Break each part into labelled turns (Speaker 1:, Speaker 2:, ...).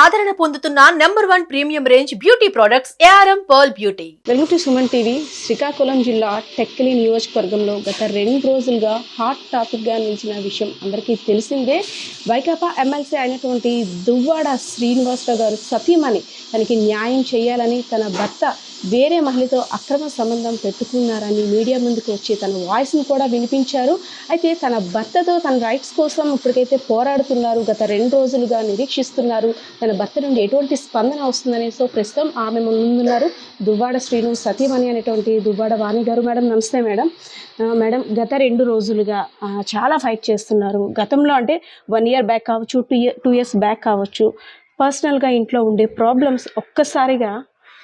Speaker 1: ఆదరణ పొందుతున్న #1 premium range beauty products ARM pearl beauty.
Speaker 2: Welcome to Suman TV. Srikakulam జిల్లా టెక్కలి నియోజకవర్గంలో గత 2 రోజులుగా హాట్ టాపిక్గా నిలిచిన విషయం అందరికీ తెలిసిందే. వైకాపా ఎమ్మెల్సీ అయినటువంటి దువ్వాడ శ్రీనివాసరావు గారు సతీమణి తనకి న్యాయం చేయాలని తన భర్త వేరే మహిళతో అక్రమ సంబంధం పెట్టుకున్నారని మీడియా ముందుకు వచ్చి తన వాయిస్ని కూడా వినిపించారు. అయితే తన భర్తతో తన రైట్స్ కోసం ఇప్పటికైతే పోరాడుతున్నారు, గత 2 రోజులుగా నిరీక్షిస్తున్నారు తన భర్త నుండి ఎటువంటి స్పందన వస్తుందని. సో ప్రస్తుతం ఆమె ముందున్నారు దువ్వాడ శ్రీను సతీమణి అనేటువంటి దువ్వాడ వాణి గారు. మేడం నమస్తే మేడం. మేడం, గత 2 రోజులుగా చాలా ఫైట్ చేస్తున్నారు. గతంలో అంటే 1 year బ్యాక్ కావచ్చు, 2 years బ్యాక్ కావచ్చు, పర్సనల్గా ఇంట్లో ఉండే ప్రాబ్లమ్స్ ఒక్కసారిగా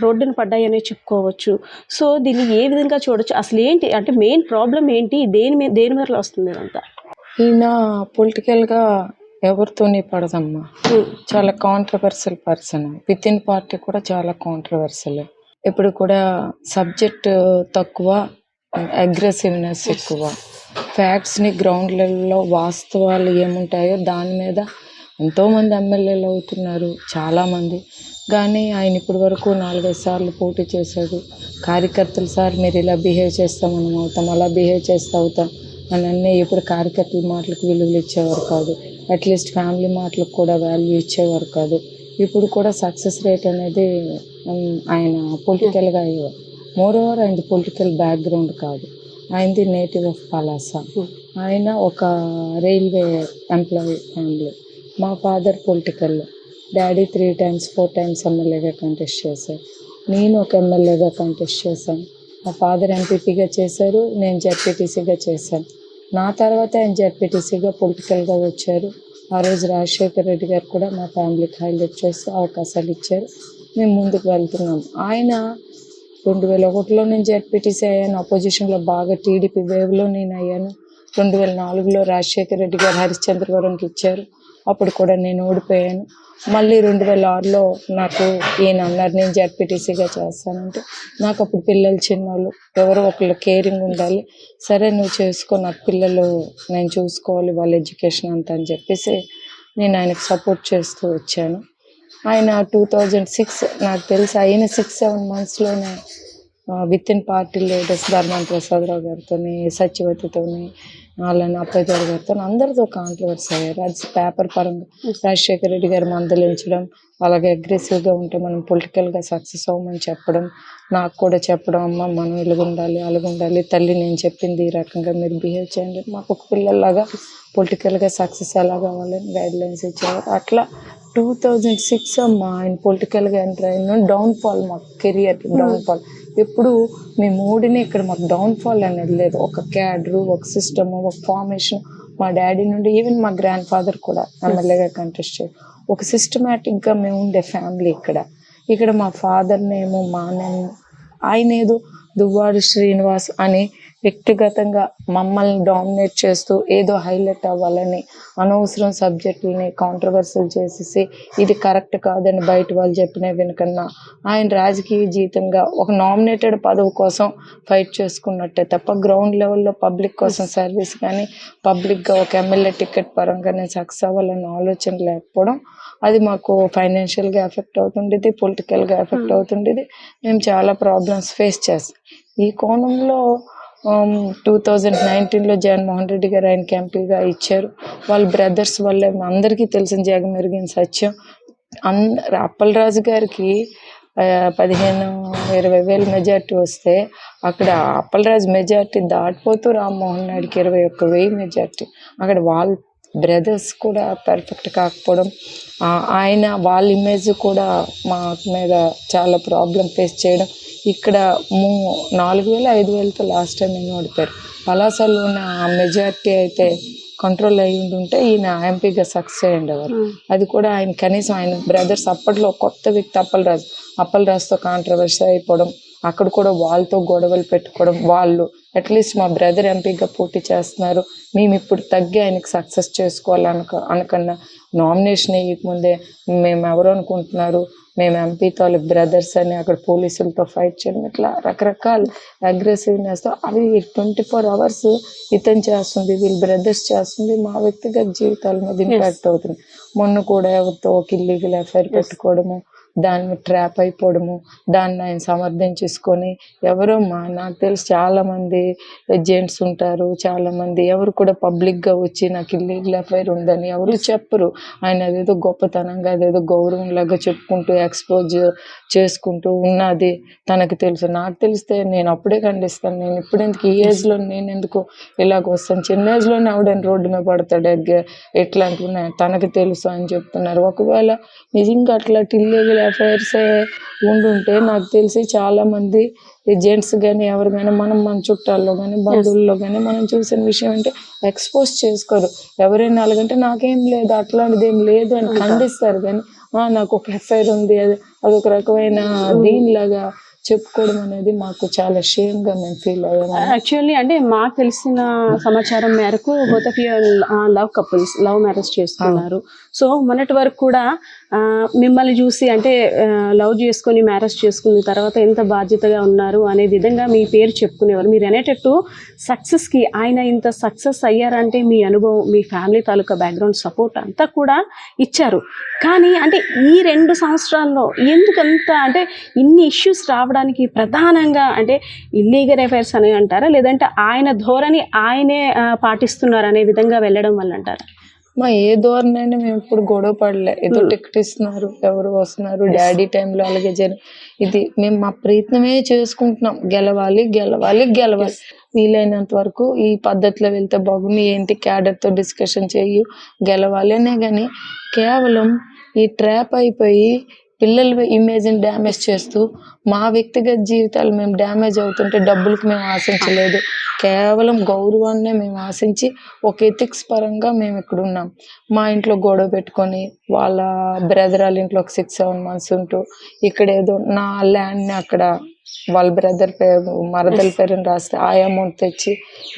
Speaker 2: రోడ్డున పడ్డాయనే చెప్పుకోవచ్చు. సో దీన్ని ఏ విధంగా చూడొచ్చు, అసలు ఏంటి అంటే మెయిన్ ప్రాబ్లం ఏంటి, దేని మీద వస్తుంది అంతా?
Speaker 3: ఈయన పొలిటికల్గా ఎవరితోనే పడదమ్మా, చాలా controversial person. With in party కూడా చాలా కాంట్రవర్షియల్. ఇప్పుడు కూడా సబ్జెక్ట్ తక్కువ, అగ్రెసివ్నెస్ ఎక్కువ. ఫ్యాక్ట్స్ని గ్రౌండ్ లెవెల్లో వాస్తవాలు ఏముంటాయో దాని మీద ఎంతోమంది ఎమ్మెల్యేలు అవుతున్నారు, చాలామంది. కానీ ఆయన ఇప్పటి వరకు 4-5 సార్లు పోటీ చేశాడు. కార్యకర్తలు సార్ మీరు ఇలా బిహేవ్ చేస్తాం మనం అవుతాం, అలా బిహేవ్ చేస్తూ అవుతాం అని అన్నీ ఇప్పుడు కార్యకర్తల మాటలకు విలువలు ఇచ్చేవారు కాదు. అట్లీస్ట్ ఫ్యామిలీ మాటలకు కూడా వాల్యూ ఇచ్చేవారు కాదు. ఇప్పుడు కూడా సక్సెస్ రేట్ అనేది ఆయన పొలిటికల్గా అయ్యేవారు. మోరోవర్ ఆయనది పొలిటికల్ బ్యాక్గ్రౌండ్ కాదు, ఆయనది నేటివ్ ఆఫ్ పలాస. ఆయన ఒక రైల్వే ఎంప్లాయీ ఫ్యామిలీ. మా father political, daddy 3 times 4 times ఎమ్మెల్యేగా కంటెస్ట్ చేశారు. నేను ఒక ఎమ్మెల్యేగా కంటెస్ట్ చేశాను. మా ఫాదర్ ఎంపీపీగా చేశారు, నేను జెడ్పీటీసీగా చేశాను. నా తర్వాత ఆయన జెడ్పీటీసీగా పొలిటికల్గా వచ్చారు. ఆ రోజు రాజశేఖర రెడ్డి గారు కూడా మా ఫ్యామిలీకి హైలైట్ చేసి అవకాశాలు ఇచ్చారు. మేము ముందుకు వెళ్తున్నాం. ఆయన 2001లో నేను జెడ్పీటీసీ అయ్యాను, అపోజిషన్లో బాగా టీడీపీ వేవ్లో నేను అయ్యాను. 2004లో రాజశేఖర రెడ్డి గారు హరిశ్చంద్రవరంకి ఇచ్చారు, అప్పుడు కూడా నేను ఓడిపోయాను. మళ్ళీ 2006లో నాకు ఈయన అన్నారు నేను జెడ్పీటీసీగా చేస్తానంటే, నాకు అప్పుడు పిల్లలు చిన్నోళ్ళు, ఎవరో ఒకళ్ళు కేరింగ్ ఉండాలి, సరే నువ్వు చేసుకో, నాకు పిల్లలు నేను చూసుకోవాలి, వాళ్ళ ఎడ్యుకేషన్ అంతా అని చెప్పేసి నేను ఆయనకు సపోర్ట్ చేస్తూ వచ్చాను. ఆయన 2006 నాకు తెలిసి అయిన 6-7 monthsలోనే with in party leaders Dharmana Prasada Rao గారితో, సత్యవతితోని, అలానే అప్పయ్య గారితో అందరితో కాంట్రవర్సీ అయ్యారు. అది పేపర్ పరంగా రాజశేఖర రెడ్డి గారు మందలించడం, అలాగే అగ్రెసివ్గా ఉంటే మనం పొలిటికల్గా సక్సెస్ అవ్వమని చెప్పడం, నాకు కూడా చెప్పడం, అమ్మ మనం ఇలాగుండాలి అలాగుండాలి, తల్లి నేను చెప్పింది ఈ రకంగా మీరు బిహేవ్ చేయండి, మాకు ఒక పిల్లల్లాగా పొలిటికల్గా సక్సెస్ ఎలా కావాలని గైడ్లైన్స్ ఇచ్చేవారు. అట్లా 2006 అమ్మ ఆయన పొలిటికల్గా ఎంటర్ అయిన డౌన్ఫాల్, మాకు కెరియర్ డౌన్ఫాల్. ఎప్పుడు మేము ఓడిని ఇక్కడ మాకు డౌన్ఫాల్ అనేది లేదు. ఒక క్యాడరు, ఒక సిస్టమ్, ఒక ఫార్మేషన్. మా డాడీ నుండి ఈవెన్ మా గ్రాండ్ ఫాదర్ కూడా ఎమ్మెల్యేగా కంటెస్ట్ చేయారు. ఒక సిస్టమేటిక్గా మేము ఉండే ఫ్యామిలీ ఇక్కడ మా ఫాదర్నేమో ఆయన ఏదో దువ్వాడ శ్రీనివాస్ అని వ్యక్తిగతంగా మమ్మల్ని డామినేట్ చేస్తూ ఏదో హైలైట్ అవ్వాలని అనవసరం సబ్జెక్టులని కాంట్రవర్సీలు చేసేసి ఇది కరెక్ట్ కాదని బయట వాళ్ళు చెప్పిన వెనుకన్నా ఆయన రాజకీయ జీవితంగా ఒక నామినేటెడ్ పదవి కోసం ఫైట్ చేసుకున్నట్టే తప్ప గ్రౌండ్ లెవెల్లో పబ్లిక్ కోసం సర్వీస్ కానీ పబ్లిక్గా ఒక ఎమ్మెల్యే టికెట్ పరంగా నేను సక్సెస్ అవ్వాలన్న ఆలోచన లేకపోవడం, అది మాకు ఫైనాన్షియల్గా ఎఫెక్ట్ అవుతుండేది, పొలిటికల్గా ఎఫెక్ట్ అవుతుండేది. మేము చాలా ప్రాబ్లమ్స్ ఫేస్ చేస్తాం. ఈ కోణంలో 2019లో జగన్మోహన్ రెడ్డి గారు ఆయనకి ఎంపీగా ఇచ్చారు. వాళ్ళ బ్రదర్స్ వల్లే అందరికీ తెలిసిన జగమెరిగిన సత్యం. అప్పలరాజు గారికి 15-20 వేల మెజార్టీ వస్తే అక్కడ అప్పలరాజు మెజార్టీ దాటిపోతూ రామ్మోహన్ నాయుడికి 21,000 మెజార్టీ. అక్కడ వాళ్ళ బ్రదర్స్ కూడా పర్ఫెక్ట్ కాకపోవడం, ఆయన వాళ్ళ ఇమేజ్ కూడా మా మీద చాలా ప్రాబ్లం ఫేస్ చేయడం. ఇక్కడ 4,000-5,000తో లాస్ట్ టైం నేను ఓడిపోయారు. పలాసలో ఉన్న మెజార్టీ అయితే కంట్రోల్ అయ్యి ఉంటే ఈయన ఎంపీగా సక్సెస్ అయ్యి ఉండేవారు. అది కూడా ఆయన కనీసం ఆయన బ్రదర్స్ అప్పట్లో కొత్త వ్యక్తి అప్పలరాజుతో కాంట్రవర్సీ అయిపోవడం, అక్కడ కూడా వాళ్ళతో గొడవలు పెట్టుకోవడం. వాళ్ళు అట్లీస్ట్ మా బ్రదర్ ఎంపీగా పోటీ చేస్తున్నారు, మేము ఇప్పుడు తగ్గి ఆయనకి సక్సెస్ చేసుకోవాలనుకన్నా నామినేషన్ వేయకముందే మేము ఎవరు అనుకుంటున్నారు, మేము ఎంపీ తాలూకు బ్రదర్స్ అని అక్కడ పోలీసులతో ఫైట్ చేయడం, ఇట్లా రకరకాల అగ్రెసివ్నెస్ అవి 24 hours ఇతను చేస్తుంది, వీళ్ళ బ్రదర్స్ చేస్తుంది, మా వ్యక్తిగత జీవితాల మీద ఇంపాక్ట్ అవుతుంది. మొన్న కూడా ఎవరితో ఒక ఇల్లీగల్ ఎఫ్ఐఆర్ పెట్టుకోవడము, దాన్ని ట్రాప్ అయిపోవడము, దాన్ని ఆయన సమర్థించేసుకొని ఎవరమ్మా నాకు తెలిసి చాలా మంది జెంట్స్ ఉంటారు, చాలా మంది ఎవరు కూడా పబ్లిక్ గా వచ్చి నాకు ఇల్లీగల్ ఎఫ్ఐఆర్ ఉందని ఎవరు చెప్పరు. ఆయన అదేదో గొప్పతనంగా అదేదో గౌరవం లాగా చెప్పుకుంటూ ఎక్స్పోజ్ చేసుకుంటూ ఉన్నది తనకు తెలుసు. నాకు తెలిస్తే నేను అప్పుడే ఖండిస్తాను. నేను ఇప్పుడు ఎందుకు ఈ ఏజ్ లో నేను ఎందుకు ఇలాగ వస్తాను, చిన్న ఏజ్ లోనే ఆవిడని రోడ్డు మీద పడతాడు ఎట్లాంటివి తనకు తెలుసు అని చెప్తున్నారు. ఒకవేళ నిజంగా అట్లా ఇల్లీగల్ ఎఫ్ఐఆర్స్ ఉండుంటే నాకు తెలిసి చాలా మంది జెంట్స్ కానీ ఎవరు కానీ మన చుట్టాల్లో కానీ బంధువుల్లో కానీ మనం చూసిన విషయం అంటే ఎక్స్పోజ్ చేసుకోరు. ఎవరైనా అలాగంటే నాకేం లేదు అట్లాంటిది ఏం లేదు అని ఖండిస్తారు, కానీ నాకు ఒక ఎఫ్ఐఆర్ ఉంది అదొక రకమైన దీనిలాగా చెప్పుకోవడం అనేది మాకు చాలా షేమ్ గా మేము ఫీల్ అయ్యాము.
Speaker 2: యాక్చువల్లీ అంటే మాకు తెలిసిన సమాచారం మేరకు both of you love couples, love marriage చేసుకున్నారు. సో మొన్నటి వరకు కూడా మిమ్మల్ని చూసి అంటే లవ్ చేసుకొని మ్యారేజ్ చేసుకున్న తర్వాత ఎంత బాధ్యతగా ఉన్నారు అనే విధంగా మీ పేరు చెప్పుకునేవారు. మీరు అనేటట్టు సక్సెస్కి ఆయన ఇంత సక్సెస్ అయ్యారంటే మీ అనుభవం, మీ ఫ్యామిలీ తాలూకా బ్యాక్గ్రౌండ్ సపోర్ట్ అంతా కూడా ఇచ్చారు. కానీ అంటే ఈ 2 సంవత్సరాల్లో ఎందుకంత అంటే ఇన్ని ఇష్యూస్ రావడానికి ప్రధానంగా అంటే ఇల్లీగల్ అఫైర్స్ అని అంటారా, లేదంటే ఆయన ధోరణి ఆయనే పాటిస్తున్నారు అనే విధంగా వెళ్ళడం వల్ల అంటారా?
Speaker 3: ఏ ధోరణైనా మేము ఇప్పుడు గొడవ పడలే. ఏదో టికెట్ ఇస్తున్నారు, ఎవరు వస్తున్నారు, డాడీ టైంలో అలాగే ఇది మేము మా ప్రయత్నమే చేసుకుంటున్నాం. గెలవాలి గెలవాలి గెలవాలి, వీలైనంత వరకు ఈ పద్ధతిలో వెళ్తే బాగుంది, ఏంటి క్యాడర్తో డిస్కషన్ చెయ్యి గెలవాలి అనే. కానీ కేవలం ఈ ట్రాప్ అయిపోయి పిల్లల ఇమేజ్ని డ్యామేజ్ చేస్తూ మా వ్యక్తిగత జీవితాలు మేము డ్యామేజ్ అవుతుంటే డబ్బులకు మేము ఆశించలేదు, కేవలం గౌరవాన్నే మేము ఆశించి ఒక ఎథిక్స్ పరంగా మేము ఇక్కడ ఉన్నాం. మా ఇంట్లో గొడవ పెట్టుకొని వాళ్ళ బ్రదర్ వాళ్ళ ఇంట్లో ఒక 6-7 months ఉంటూ ఇక్కడ ఏదో నా ల్యాండ్ని అక్కడ వాళ్ళ బ్రదర్ పేరు మరదల పేరుని రాస్తే ఆ అమౌంట్ తెచ్చి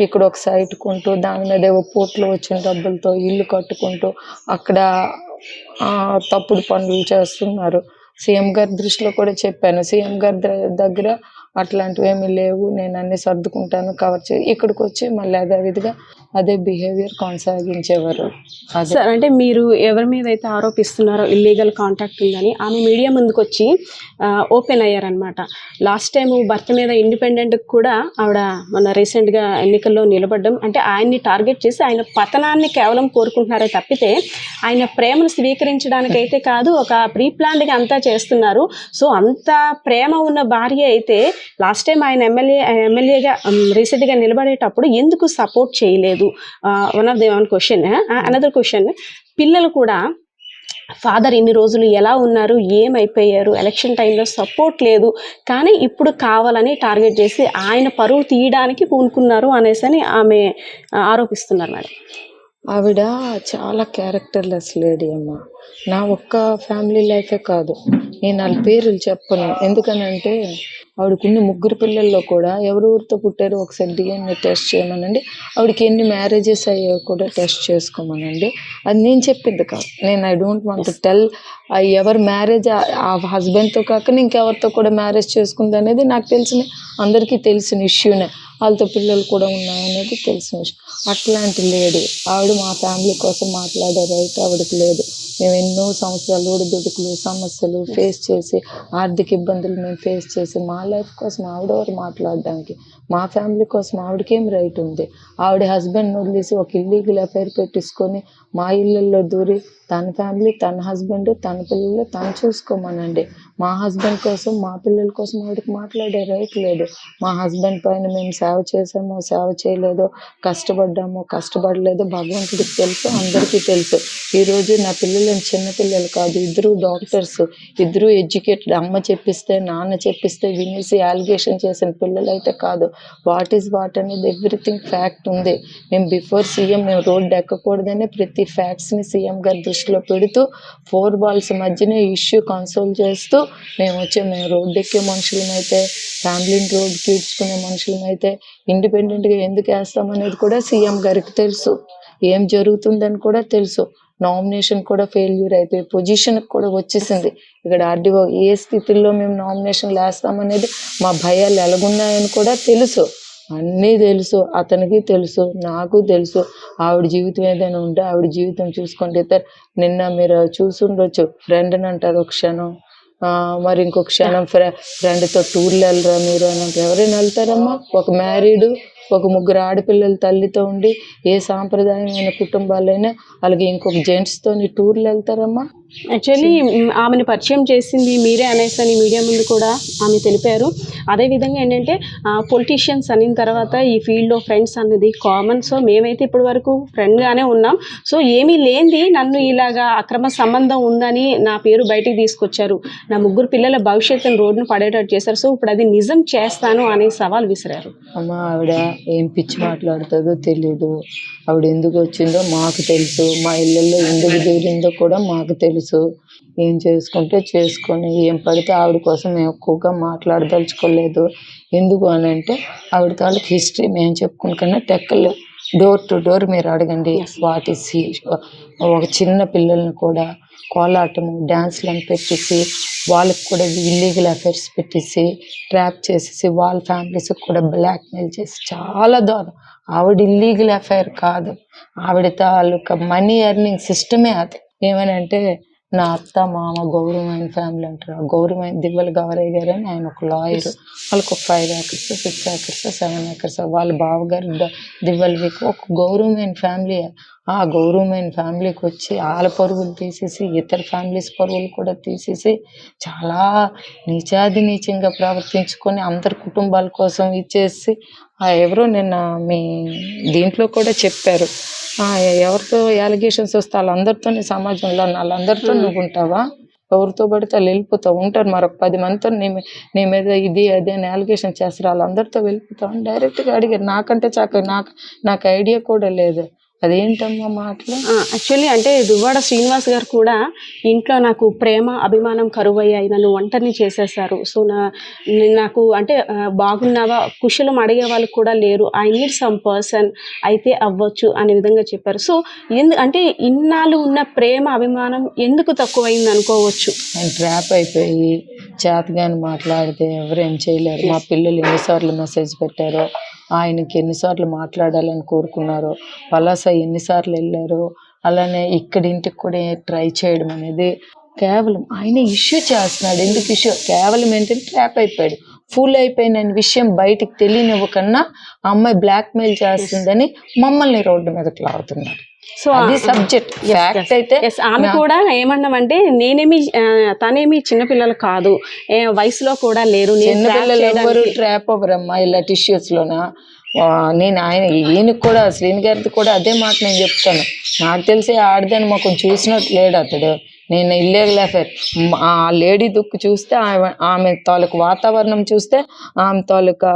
Speaker 3: ఇక్కడ ఒక సైట్ కొంటూ దాని మీద ఏవో పోర్ట్లో వచ్చిన డబ్బులతో ఇల్లు కట్టుకుంటూ అక్కడ తప్పుడు పనులు చేస్తున్నారు. సీఎం గారి దృష్టిలో కూడా చెప్పాను, సీఎం గారి దగ్గర అట్లాంటివి ఏమీ లేవు, నేను అన్ని సర్దుకుంటాను కవర్ ఇక్కడికి వచ్చి మళ్ళీ అదేవిధిగా అదే బిహేవియర్ కొనసాగించేవారు.
Speaker 2: సార్ అంటే మీరు ఎవరి మీద అయితే ఆరోపిస్తున్నారో ఇల్లీగల్ కాంటాక్ట్ ఉందని ఆమె మీడియా ముందుకు వచ్చి ఓపెన్ అయ్యారనమాట. లాస్ట్ టైం భర్త మీద ఇండిపెండెంట్ కూడా ఆవిడ మన రీసెంట్గా ఎన్నికల్లో నిలబడ్డం అంటే ఆయన్ని టార్గెట్ చేసి ఆయన పతనాన్ని కేవలం కోరుకుంటున్నారే తప్పితే ఆయన ప్రేమను స్వీకరించడానికైతే కాదు, ఒక ప్రీ ప్లాన్డ్గా అంతా చేస్తున్నారు. సో అంత ప్రేమ ఉన్న భార్య అయితే లాస్ట్ టైం ఆయన ఎమ్మెల్యేగా రీసెంట్గా నిలబడేటప్పుడు ఎందుకు సపోర్ట్ చేయలేదు? One of the one question. Another question, పిల్లలు కూడా ఫాదర్ ఇన్ని రోజులు ఎలా ఉన్నారు, ఏమైపోయారు, ఎలక్షన్ టైంలో సపోర్ట్ లేదు, కానీ ఇప్పుడు కావాలని టార్గెట్ చేసి ఆయన పరువు తీయడానికి పూనుకున్నారు అనేసి అని ఆమె ఆరోపిస్తున్నారు మేడం.
Speaker 3: ఆవిడ చాలా క్యారెక్టర్లెస్ లేడీ అమ్మ. నా ఒక్క ఫ్యామిలీ లైఫే కాదు, నేను వాళ్ళ పేర్లు చెప్పను, ఎందుకనంటే ఆవిడకున్న 3 పిల్లల్లో కూడా ఎవరెవరితో పుట్టారో ఒకసారి DNA టెస్ట్ చేయమనండి, ఆవిడకి ఎన్ని మ్యారేజెస్ అయ్యాయో కూడా టెస్ట్ చేసుకోమనండి. అది నేను చెప్పింది కాదు. నేను I don't want to tell ఎవరు మ్యారేజ్ ఆ హస్బెండ్తో కాకుండా ఇంకెవరితో కూడా మ్యారేజ్ చేసుకుంది అనేది నాకు తెలిసిన అందరికీ తెలిసిన ఇష్యూనే. వాళ్ళతో పిల్లలు కూడా ఉన్నాయనేది తెలిసిన విషయం. అట్లాంటి లేడీ ఆవిడ మా ఫ్యామిలీ కోసం మాట్లాడే రైట్ ఆవిడకి లేదు. మేము ఎన్నో సంవత్సరాలు ఒడిదుడుకులు సమస్యలు ఫేస్ చేసి ఆర్థిక ఇబ్బందులు మేము ఫేస్ చేసి మా లైఫ్ కోసం ఆవిడెవరు మాట్లాడడానికి, మా ఫ్యామిలీ కోసం ఆవిడకేం రైట్ ఉంది? ఆవిడ హస్బెండ్ని వదిలేసి ఒక ఇల్లీగల్ అఫైర్ పెట్టించుకొని మా ఇళ్ళల్లో దూరి తన ఫ్యామిలీ, తన హస్బెండ్, తన పిల్లలు తను చూసుకోమనండి. మా హస్బెండ్ కోసం మా పిల్లల కోసం ఆవిడకి మాట్లాడే రైట్ లేదు. మా హస్బెండ్ పైన మేము సేవ చేసామో సేవ చేయలేదో, కష్టపడ్డామో కష్టపడలేదో భగవంతుడికి తెలుసు, అందరికీ తెలుసు. ఈరోజు నా పిల్లలు చిన్నపిల్లలు కాదు, ఇద్దరు డాక్టర్స్, ఇద్దరు ఎడ్యుకేటెడ్. అమ్మ చెప్పిస్తే నాన్న చెప్పిస్తే వినేసి అలిగేషన్ చేసిన పిల్లలు అయితే కాదు. వాట్ ఈజ్ వాట్ అనేది ఎవ్రీథింగ్ ఫ్యాక్ట్ ఉంది. మేము బిఫోర్ సీఎం మేము రోడ్డు ఎక్కకూడదనే ప్రతి ఫ్యాక్ట్స్ని సీఎం గారి దృష్టిలో పెడుతూ 4 walls మధ్యనే ఇష్యూ కన్సోల్ చేస్తూ మేము రోడ్డు ఎక్కే మనుషులమైతే, ఫ్యామిలీని రోడ్డుకి ఈడ్చుకునే మనుషులమైతే ఇండిపెండెంట్గా ఎందుకు వేస్తామనేది కూడా సీఎం గారికి తెలుసు, ఏం జరుగుతుందని కూడా తెలుసు. నామినేషన్ కూడా ఫెయిల్యూర్ అయిపోయి పొజిషన్ కూడా వచ్చేసింది. ఇక్కడ ఆర్డీఓ ఏ స్థితిలో మేము నామినేషన్లు వేస్తామనేది మా భయాలు ఎలాగున్నాయని కూడా తెలుసు, అన్నీ తెలుసు, అతనికి తెలుసు, నాకు తెలుసు. ఆవిడ జీవితం ఏదైనా ఉంటే ఆవిడ జీవితం చూసుకుంటే నిన్న మీరు చూసుండొచ్చు, ఫ్రెండ్ని అంటారు ఒక క్షణం, మరి ఇంకొక క్షణం ఫ్రెండ్తో టూర్లు వెళ్ళరా మీరు అని అంటే ఎవరైనా వెళ్తారమ్మా? ఒక మ్యారీడు, ఒక ముగ్గురు ఆడపిల్లల తల్లితో ఉండి ఏ సాంప్రదాయమైన కుటుంబాలైనా అలాగే ఇంకొక జెంట్స్తో టూర్లు వెళ్తారమ్మా?
Speaker 2: యాక్చువల్లీ ఆమెను పరిచయం చేసింది మీరే అనేసి మీడియా ముందు కూడా ఆమె తెలిపారు. అదేవిధంగా ఏంటంటే పొలిటీషియన్స్ అనిన తర్వాత ఈ ఫీల్డ్లో ఫ్రెండ్స్ అనేది కామన్. సో మేమైతే ఇప్పటి వరకు ఫ్రెండ్గానే ఉన్నాం. సో ఏమీ లేనిది నన్ను ఇలాగా అక్రమ సంబంధం ఉందని నా పేరు బయటికి తీసుకొచ్చారు, నా ముగ్గురు పిల్లల భవిష్యత్తును రోడ్డును పడేటట్టు చేశారు. సో ఇప్పుడు అది నిజం చేస్తాను అనే సవాల్ విసిరారు.
Speaker 3: అమ్మ ఆవిడ ఏం పిచ్చి మాట్లాడుతుందో తెలీదు, ఆవిడ ఎందుకు వచ్చిందో మాకు తెలుసు, మా ఇళ్ళల్లో ఎందుకు దూరిందో కూడా మాకు తెలుసు. ఏం చేసుకుంటే చేసుకొని ఏం పడితే ఆవిడ కోసం మేము ఎక్కువగా మాట్లాడదలుచుకోలేదు. ఎందుకు అని అంటే ఆవిడ తాలూకు హిస్టరీ మేము చెప్పుకున్న టెక్కలు డోర్ టు డోర్ మీరు అడగండి. వాటి ఒక చిన్న పిల్లల్ని కూడా కోలాటము డ్యాన్స్లను పెట్టేసి వాళ్ళకి కూడా ఇల్లీగల్ అఫైర్స్ పెట్టేసి ట్రాప్ చేసేసి వాళ్ళ ఫ్యామిలీస్కి కూడా బ్లాక్మెయిల్ చేసి చాలా దారుణం. ఆవిడ ఇల్లీగల్ అఫైర్ కాదు, ఆవిడ తాలూకా మనీ ఎర్నింగ్ సిస్టమే అది. ఏమని అంటే నా అత్త మామ గౌరవమైన ఫ్యామిలీ అంటారు. గౌరవమైన దివ్వల గౌరయ్య గారు అని ఆయన ఒక లాయర్, వాళ్ళకి ఒక 5 acres 6 acres 7 acres వాళ్ళ బావగారు దివ్వలవికి ఒక గౌరవమైన ఫ్యామిలీ. ఆ గౌరవమైన ఫ్యామిలీకి వచ్చి వాళ్ళ పరువులు తీసేసి ఇతర ఫ్యామిలీస్ పరువులు కూడా తీసేసి చాలా నీచాదినీచంగా ప్రవర్తించుకొని అందరి కుటుంబాల కోసం ఇచ్చేసి ఎవరో నిన్న మీ దీంట్లో కూడా చెప్పారు, ఎవరితో అలిగేషన్స్ వస్తే వాళ్ళందరితోనే సమాజంలో వాళ్ళందరితో నువ్వు ఉంటావా? ఎవరితో పడితే వాళ్ళు వెళ్ళిపోతావు ఉంటారు. మరొక 10 మందితో నీ మీద ఇది అదే అని అలిగేషన్ చేస్తారు, వాళ్ళందరితో వెళ్ళిపోతావు అని డైరెక్ట్గా అడిగారు. నాకంటే నాకు ఐడియా కూడా లేదు. అదేంటమ్మా మాటలు?
Speaker 2: యాక్చువల్లీ అంటే దువ్వాడ శ్రీనివాస్ గారు కూడా ఇంట్లో నాకు ప్రేమ అభిమానం కరువయ్యాయి, నన్ను ఒంటరిని చేసేసారు. సో నాకు అంటే బాగున్నావా కుశలం అడిగే వాళ్ళు కూడా లేరు, ఐ నీడ్ సమ్ పర్సన్ అయితే అవ్వచ్చు అనే విధంగా చెప్పారు. సో అంటే ఇన్నాళ్ళు ఉన్న ప్రేమ అభిమానం ఎందుకు తక్కువైంది అనుకోవచ్చు?
Speaker 3: ఆయన ట్రాప్ అయిపోయి చేతగాని మాట్లాడితే ఎవరేం చేయలేరు. మా పిల్లలు ఎన్నిసార్లు మెసేజ్ పెట్టారో, ఆయనకి ఎన్నిసార్లు మాట్లాడాలని కోరుకున్నారో, పలాస ఎన్నిసార్లు వెళ్ళారో, అలానే ఇక్కడి ఇంటికి కూడా ట్రై చేయడం అనేది కేవలం ఆయన ఇష్యూ చేస్తున్నాడు. ఎందుకు ఇష్యూ? కేవలం ఏంటంటే ట్రాప్ అయిపోయాడు, ఫుల్ అయిపోయిన విషయం బయటికి తెలియనివ్వకన్నా అమ్మాయి బ్లాక్మెయిల్ చేస్తుందని మమ్మల్ని రోడ్డు మీదకి లాగుతున్నారు.
Speaker 2: సో
Speaker 3: అది సబ్జెక్ట్ ఫ్యాక్ట్. అయితే
Speaker 2: ఆమె కూడా ఏమన్నామంటే తనేమి చిన్నపిల్లలు కాదు, వయసులో కూడా లేరు,
Speaker 3: చిన్నపిల్లలు ఎవరు ట్రాప్ అవ్వరమ్మా ఇలాంటి ఇష్యూస్ లోన. నేను ఈయనకి కూడా శ్రీని గారికి కూడా అదే మాట నేను చెప్తాను. నాకు తెలిసి ఆడదని మాకు చూసినట్టు లేడు అతడు. నేను ఇల్లీగల్ అఫైర్ ఆ లేడీ దుక్కు చూస్తే ఆమె తాలూకు వాతావరణం చూస్తే ఆమె తాలూకా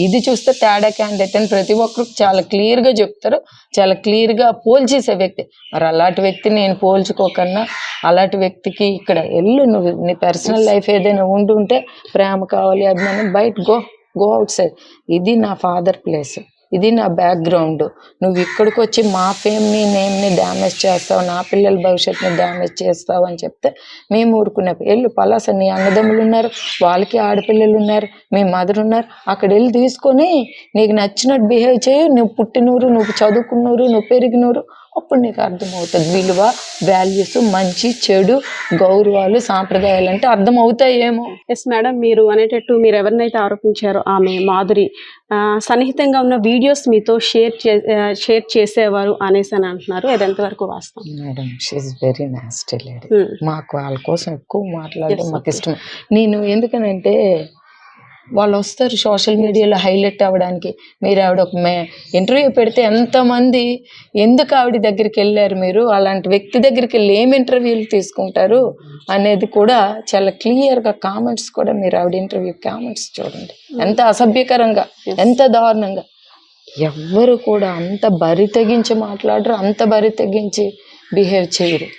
Speaker 3: ఇది చూస్తే తేడా క్యాండిడేట్ అని ప్రతి ఒక్కరు చాలా క్లియర్గా చెప్తారు, చాలా క్లియర్గా పోల్చేసే వ్యక్తి. మరి అలాంటి వ్యక్తిని నేను పోల్చుకోకన్నా అలాంటి వ్యక్తికి ఇక్కడ నువ్వు నీ పర్సనల్ లైఫ్ ఏదైనా ఉంటుంటే ప్రేమ కావాలి అభిమానం బయట గో అవుట్ సైడ్. ఇది నా ఫాదర్ ప్లేస్, ఇది నా బ్యాక్గ్రౌండ్. నువ్వు ఇక్కడికి వచ్చి మా ఫేమ్ని నేమ్ని డ్యామేజ్ చేస్తావు, నా పిల్లల భవిష్యత్తుని డ్యామేజ్ చేస్తావు అని చెప్తే మేము ఊరుకునే పలాస నీ అన్నదమ్ములు ఉన్నారు, వాళ్ళకి ఆడపిల్లలు ఉన్నారు, మీ మదర్ ఉన్నారు, అక్కడ వెళ్ళి తీసుకొని నీకు నచ్చినట్టు బిహేవ్ చేయి. నువ్వు పుట్టినూరు, నువ్వు చదువుకున్నూరు, నువ్వు పెరిగినూరు, అప్పుడు నీకు అర్థమవుతుంది విలువ, వాల్యూస్, మంచి చెడు, గౌరవాలు, సాంప్రదాయాలు అంటే అర్థమవుతాయేమో.
Speaker 2: ఎస్ మేడం, మీరు అనేటట్టు మీరు ఎవరినైతే ఆరోపించారో ఆమె మాధురి సన్నిహితంగా ఉన్న వీడియోస్ మీతో షేర్ చేసేవారు అనేసి అని అంటున్నారు. అది ఎంతవరకు వాస్తవం?
Speaker 3: Madam she is very nasty lady. మాకు వాళ్ళ కోసం ఎక్కువ మాట్లాడడం మాకు ఇష్టం. నేను ఎందుకనంటే వాళ్ళు వస్తారు సోషల్ మీడియాలో హైలైట్ అవ్వడానికి. మీరు ఆవిడ ఒక ఇంటర్వ్యూ పెడితే ఎంతమంది ఎందుకు ఆవిడ దగ్గరికి వెళ్ళారు, మీరు అలాంటి వ్యక్తి దగ్గరికి వెళ్ళి ఏం ఇంటర్వ్యూలు తీసుకుంటారు అనేది కూడా చాలా క్లియర్గా కామెంట్స్ కూడా మీరు ఆవిడ ఇంటర్వ్యూ కామెంట్స్ చూడండి, ఎంత అసభ్యకరంగా, ఎంత దారుణంగా. ఎవ్వరు కూడా అంత బరి తెగించి మాట్లాడరు, అంత బరి తెగించి బిహేవ్ చేయరు.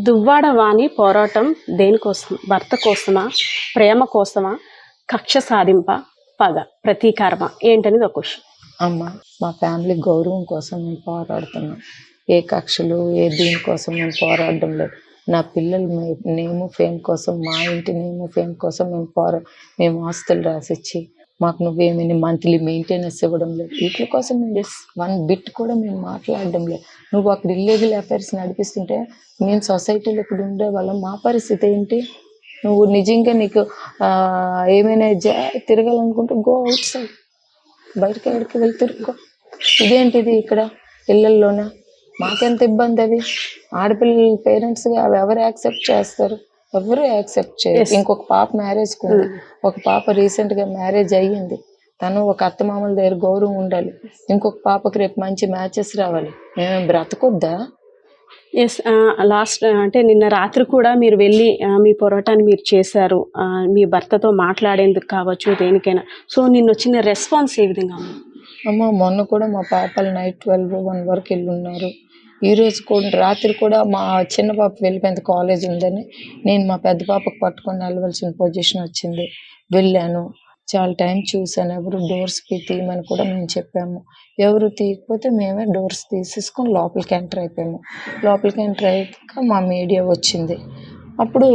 Speaker 2: దువ్వాడ వాణి పోరాటం దేనికోసం? భర్త కోసమా, ప్రేమ కోసమా, కక్ష సాధింప, పగ, ప్రతీకారమా, ఏంటనేది ఒక క్వశ్చన్.
Speaker 3: అమ్మ మా ఫ్యామిలీ గౌరవం కోసం మేము పోరాడుతున్నాం. ఏ కక్షలు ఏ దీనికోసం మేము పోరాడడం లేదు. నా పిల్లల నేము ఫేమ్ కోసం, మా ఇంటి నేము ఫేమ్ కోసం మేము ఆస్తులు రాసిచ్చి మాకు నువ్వేమైనా మంత్లీ మెయింటెనెన్స్ ఇవ్వడం లేదు. వీటి కోసం మేము 1 బిట్ కూడా మేము మాట్లాడడం లేదు. నువ్వు అక్కడ ఇల్లీగల్ అఫైర్స్ నడిపిస్తుంటే మేము సొసైటీలో ఇప్పుడు ఉండేవాళ్ళం, మా పరిస్థితి ఏంటి? నువ్వు నిజంగా నీకు ఏమైనా తిరగాలనుకుంటే గో అవుట్ సైడ్, బయటకి ఎక్కడికి వెళ్ళి తిరుక్కో. ఇదేంటిది ఇక్కడ ఇళ్ళల్లోన? మాకెంత ఇబ్బంది అది. ఆడపిల్లల పేరెంట్స్గా అవి ఎవరు యాక్సెప్ట్ చేస్తారు? ఎవరు యాక్సెప్ట్ చేయరు. ఇంకొక పాప మ్యారేజ్కి ఉంది, ఒక పాప రీసెంట్గా మ్యారేజ్ అయ్యింది. తను ఒక అత్తమామల దగ్గర గౌరవం ఉండాలి. ఇంకొక పాపకి రేపు మంచి మ్యాచెస్ రావాలి. మేము బ్రతకొద్దా?
Speaker 2: ఎస్, లాస్ట్ అంటే నిన్న రాత్రి కూడా మీరు వెళ్ళి మీ పోరాటాన్ని మీరు చేశారు, మీ భర్తతో మాట్లాడేందుకు కావచ్చు, దేనికైనా. సో నిన్న వచ్చిన రెస్పాన్స్ ఏ విధంగా ఉంది?
Speaker 3: అమ్మ, మొన్న కూడా మా పాపలు నైట్ 12-1 వరకు వెళ్ళి ఉన్నారు. ఈరోజు కూడా రాత్రి కూడా మా చిన్న పాప వెళ్ళిపోయింది, కాలేజ్ ఉందని. నేను మా పెద్ద పాపకు పట్టుకొని వెళ్ళవలసిన పొజిషన్ వచ్చింది. వెళ్ళాను, చాలా టైం చూసాను. ఎవరు డోర్స్ తీయమని కూడా మేము చెప్పాము. ఎవరు తీయకపోతే మేమే డోర్స్ తీసేసుకొని లోపలికి ఎంటర్ అయిపోయాము. లోపలికి ఎంటర్ అయ్యాక మా మీడియా వచ్చింది. అప్పుడు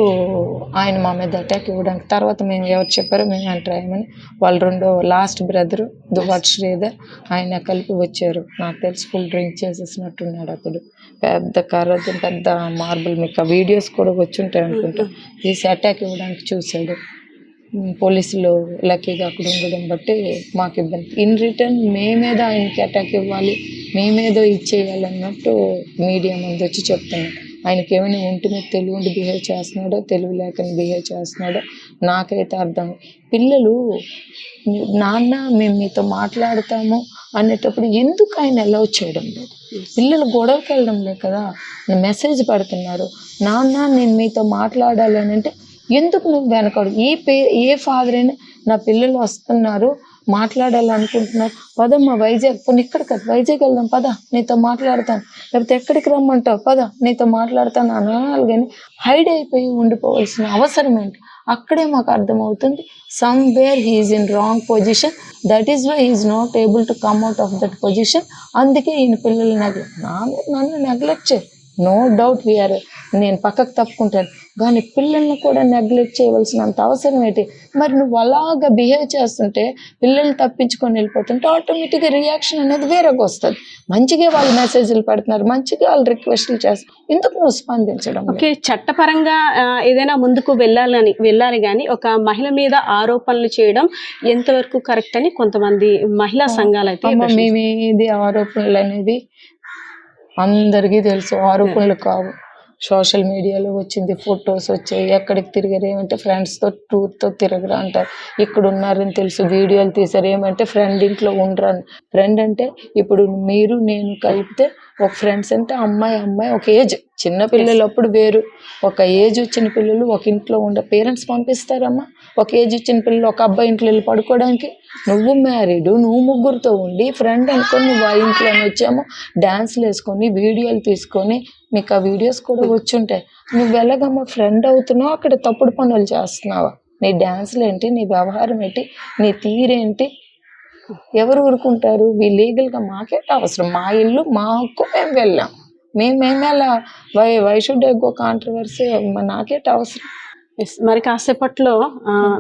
Speaker 3: ఆయన మా మీద అటాక్ ఇవ్వడానికి, తర్వాత మేము ఎవరు చెప్పారో మేము ఎంటర్ అయ్యామని వాళ్ళు రెండో లాస్ట్ బ్రదరు దువ్వాడ శ్రీధర్ ఆయన కలిపి వచ్చారు. నాకు తెలిసి ఫుల్ డ్రింక్ చేసేసినట్టున్నాడు అతడు. పెద్ద కర్రతో పెద్ద మార్బుల్, మీకు ఆ వీడియోస్ కూడా వచ్చి ఉంటాయి అనుకుంటా, తీసి అటాక్ ఇవ్వడానికి చూశాడు. పోలీసులు లక్కీగా అక్కడ ఉండడం బట్టి మాకు ఇబ్బంది. ఇన్ రిటర్న్ మేమేదో ఆయనకి అటాక్ ఇవ్వాలి, మేమేదో ఇచ్చేయాలి అన్నట్టు మీడియా ముందు వచ్చి చెప్తున్నాడు. ఆయనకి ఏమైనా ఒంటి మీద తెలివి ఉండి బిహేవ్ చేస్తున్నాడో, తెలివి లేకని బిహేవ్ చేస్తున్నాడో నాకైతే అర్థం. పిల్లలు నాన్న మేము మీతో మాట్లాడతాము అనేటప్పుడు ఎందుకు ఆయన అలౌ చేయడం లేదు? పిల్లలు గొడవకి వెళ్ళడం లేదు కదా, మెసేజ్ పెడుతున్నారు. నాన్న నేను మీతో మాట్లాడాలి అని అంటే ఎందుకు నువ్వు వెనకాడు? ఏ ఫాదర్ అయినా నా పిల్లలు వస్తున్నారు మాట్లాడాలనుకుంటున్నారు, పదమ్మా వైజాగ్, పోనీ ఇక్కడ కదా వైజాగ్ వెళ్దాం పద నీతో మాట్లాడతాను, లేకపోతే ఎక్కడికి రమ్మంటావు పద నీతో మాట్లాడతాను అనాలి. కానీ హైడ్ అయిపోయి ఉండిపోవాల్సిన అవసరం ఏంటి? అక్కడే మాకు అర్థమవుతుంది somewhere he is in wrong position, that is why he is not able to come out of that position. అందుకే ఈయన పిల్లలు నన్ను నెగ్లెక్ట్ చేయి, నో డౌట్ వీఆర్, నేను పక్కకు తప్పుకుంటాను, కానీ పిల్లల్ని కూడా నెగ్లెక్ట్ చేయవలసినంత అవసరం ఏంటి? మరి నువ్వు అలాగా బిహేవ్ చేస్తుంటే, పిల్లల్ని తప్పించుకొని వెళ్ళిపోతుంటే ఆటోమేటిక్గా రియాక్షన్ అనేది వేరేగా వస్తుంది. మంచిగా వాళ్ళు మెసేజ్లు పెడుతున్నారు, మంచిగా వాళ్ళు రిక్వెస్ట్లు చేస్తారు, ఎందుకు నువ్వు స్పందించడం?
Speaker 2: ఓకే, చట్టపరంగా ఏదైనా ముందుకు వెళ్ళాలి కానీ ఒక మహిళ మీద ఆరోపణలు చేయడం ఎంతవరకు కరెక్ట్ అని కొంతమంది మహిళా సంఘాలు అయితే
Speaker 3: మేమేది ఆరోపణలు అనేది అందరికీ తెలుసు, ఆరోపణలు కావు. సోషల్ మీడియాలో వచ్చింది, ఫొటోస్ వచ్చాయి, ఎక్కడికి తిరిగారు ఏమంటే ఫ్రెండ్స్తో టూర్తో తిరగరా అంటారు, ఇక్కడ ఉన్నారని తెలుసు, వీడియోలు తీసారు ఏమంటే ఫ్రెండ్ ఇంట్లో ఉండరు. ఫ్రెండ్ అంటే ఇప్పుడు మీరు నేను కలిపితే ఒక ఫ్రెండ్స్ అంటే అమ్మాయి ఒక ఏజ్, చిన్న పిల్లలు అప్పుడు వేరు, ఒక ఏజ్ వచ్చిన పిల్లలు ఒక ఇంట్లో పేరెంట్స్ పంపిస్తారమ్మా. ఒక ఏజ్ వచ్చిన పిల్లలు ఒక అబ్బాయి ఇంట్లో వెళ్ళి పడుకోవడానికి, నువ్వు మ్యారీడ్, నువ్వు ముగ్గురితో ఉండి ఫ్రెండ్ అనుకొని నువ్వు ఆ ఇంట్లోనే వచ్చాము డ్యాన్స్లు వేసుకొని వీడియోలు తీసుకొని, మీకు ఆ వీడియోస్ కూడా వచ్చి ఉంటాయి. నువ్వు ఎలాగమ్మా ఫ్రెండ్ అవుతున్నావు, అక్కడ తప్పుడు పనులు చేస్తున్నావా? నీ డ్యాన్స్లు ఏంటి, నీ వ్యవహారం ఏంటి, నీ తీరేంటి? ఎవరు ఊరుకుంటారు? లీగల్గా మాకేట అవసరం, మా ఇల్లు మా హక్కు, మేము వెళ్ళాం, మేమేమేలా why should I go controversy, నాకేట అవసరం?
Speaker 2: మరి కాసేపట్లో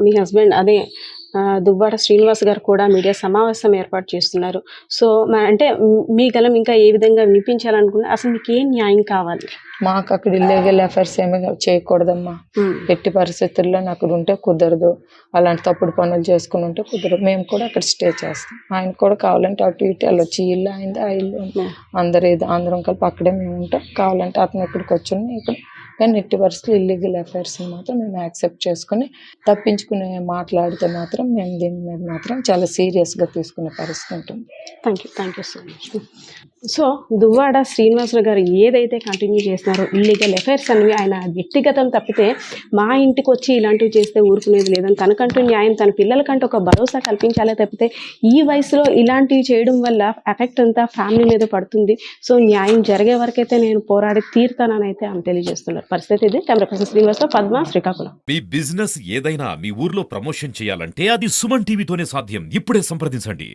Speaker 2: మీ హస్బెండ్ అదే దువ్వాడ శ్రీనివాస్ గారు కూడా మీడియా సమావేశం ఏర్పాటు చేస్తున్నారు. సో అంటే మీ గలం ఇంకా ఏ విధంగా వినిపించాలనుకున్నా, అసలు మీకు ఏం న్యాయం కావాలి?
Speaker 3: మాకు అక్కడ ఇల్లీగల్ అఫైర్స్ ఏమీ చేయకూడదమ్మా, ఎట్టి పరిస్థితుల్లో అక్కడ ఉంటే కుదరదు, అలాంటి తప్పుడు పనులు చేసుకుని ఉంటే కుదరదు. మేము కూడా అక్కడ స్టే చేస్తాం, ఆయన కూడా కావాలంటే అటు ఇటు వెళ్ళొచ్చు, ఈ ఇల్లు అయింది ఆ ఇల్లు అందరం కలిపి అక్కడే మేము ఉంటాం. కావాలంటే అతను ఇక్కడికి వచ్చి ఇక్కడ, కానీ ఎట్టి పరిస్థితులు ఇల్లీగల్ అఫైర్స్ మాత్రం మేము యాక్సెప్ట్ చేసుకుని తప్పించుకునే మాట్లాడితే మాత్రం మేము దీని మీద మాత్రం చాలా సీరియస్గా తీసుకునే పరిస్థితి ఉంటుంది.
Speaker 2: Thank you so much. So Duvvada Srinivasarao గారు ఏదైతే కంటిన్యూ చేస్తున్నారో ఇల్లీగల్ అఫైర్స్ అనేవి ఆయన వ్యక్తిగతం తప్పితే మా ఇంటికి వచ్చి ఇలాంటివి చేస్తే ఊరుకునేది లేదని, తనకంటూ న్యాయం తన పిల్లలకంటూ ఒక భరోసా కల్పించాలే తప్పితే ఈ వయసులో ఇలాంటివి చేయడం వల్ల ఎఫెక్ట్ అంతా ఫ్యామిలీ మీద పడుతుంది. సో న్యాయం జరిగే వరకైతే నేను పోరాడి తీరుతానని అయితే ఆమె తెలియజేస్తున్నారు. పరిస్థితి ఇది. Camera person Srinivasa Rao, Padma, Srikakulam.
Speaker 4: మీ బిజినెస్ ఏదైనా మీ ఊర్లో ప్రమోషన్ చేయాలంటే అది సుమన్ టీవీతోనే సాధ్యం. ఇప్పుడే సంప్రదించండి.